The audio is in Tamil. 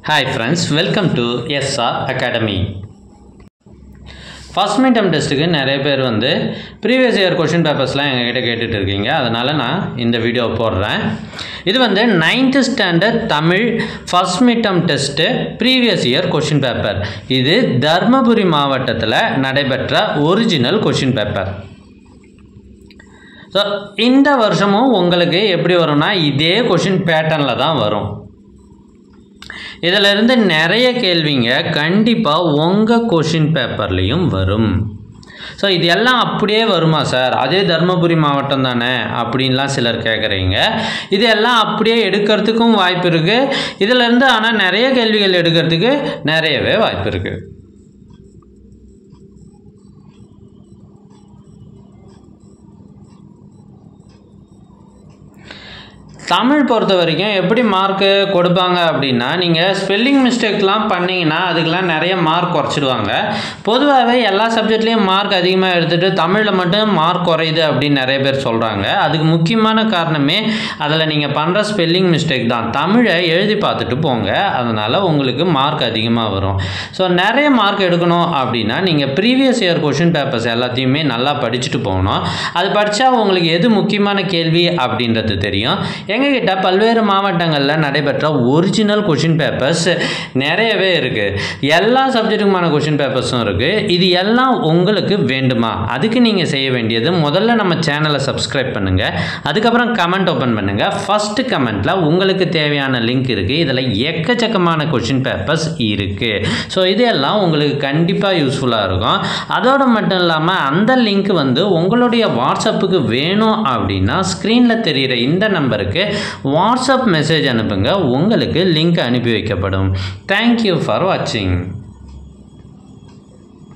Hi friends, welcome to SR Academy. First midterm test க்கு நிறைய பேர் வந்து previous year question papersலாம் எங்ககிட்ட கேட்டுட்டு இருக்கீங்க. அதனால நான் இந்த வீடியோ போடுறேன். இது வந்து 9th standard Tamil first midterm test previous year question paper. இது தர்மபுரி மாவட்டத்தில் நடைபெற்ற original question paper. So இந்த வருஷமும் உங்களுக்கு எப்படி வரும்னா இதே question patternல தான் வரும். இதில் இருந்து நிறைய கேள்விங்க கண்டிப்பாக உங்கள் கொஷின் பேப்பர்லேயும் வரும். ஸோ இது எல்லாம் அப்படியே வருமா சார், அதே தர்மபுரி மாவட்டம் தானே அப்படின்லாம் சிலர் கேட்குறீங்க. இது எல்லாம் அப்படியே எடுக்கிறதுக்கும் வாய்ப்பு இருக்குது. இதிலேருந்து ஆனால் நிறைய கேள்விகள் எடுக்கிறதுக்கு நிறையவே வாய்ப்பு இருக்குது. தமிழ் பொறுத்த வரைக்கும் எப்படி மார்க்கு கொடுப்பாங்க அப்படின்னா, நீங்கள் ஸ்பெல்லிங் மிஸ்டேக்லாம் பண்ணிங்கன்னா அதுக்கெலாம் நிறைய மார்க் குறைச்சிடுவாங்க. பொதுவாகவே எல்லா சப்ஜெக்ட்லேயும் மார்க் அதிகமாக எடுத்துகிட்டு தமிழில் மட்டும் மார்க் குறையுது அப்படின்னு நிறைய பேர் சொல்கிறாங்க. அதுக்கு முக்கியமான காரணமே அதில் நீங்கள் பண்ணுற ஸ்பெல்லிங் மிஸ்டேக் தான். தமிழை எழுதி பார்த்துட்டு போங்க, அதனால் உங்களுக்கு மார்க் அதிகமாக வரும். ஸோ நிறைய மார்க் எடுக்கணும் அப்படின்னா நீங்கள் ப்ரீவியஸ் இயர் கொஷின் பேப்பர்ஸ் எல்லாத்தையுமே நல்லா படிச்சுட்டு போகணும். அது படித்தா உங்களுக்கு எது முக்கியமான கேள்வி அப்படின்றது தெரியும். எங்ககிட்ட பல்வேறு மாவட்டங்களில் நடைபெற்ற ஒரிஜினல் கொஷின் பேப்பர்ஸ் நிறையவே இருக்குது. எல்லா சப்ஜெக்ட்டுக்குமான கொஷின் பேப்பர்ஸும் இருக்குது. இது எல்லாம் உங்களுக்கு வேண்டுமா? அதுக்கு நீங்கள் செய்ய வேண்டியது முதல்ல நம்ம சேனலை சப்ஸ்கிரைப் பண்ணுங்கள். அதுக்கப்புறம் கமெண்ட் ஓப்பன் பண்ணுங்கள். ஃபஸ்ட்டு கமெண்ட்டில் உங்களுக்கு தேவையான லிங்க் இருக்குது. இதில் எக்கச்சக்கமான கொஷின் பேப்பர்ஸ் இருக்குது. ஸோ இதெல்லாம் உங்களுக்கு கண்டிப்பாக யூஸ்ஃபுல்லாக இருக்கும். அதோடு மட்டும் இல்லாமல் அந்த லிங்க் வந்து உங்களுடைய வாட்ஸ்அப்புக்கு வேணும் அப்படின்னா ஸ்க்ரீனில் தெரிகிற இந்த நம்பருக்கு வாட்ஸ்அப் மெசேஜ் அனுப்புங்க. உங்களுக்கு லிங்க் அனுப்பி வைக்கப்படும். தேங்க்யூ ஃபார் வாட்சிங்.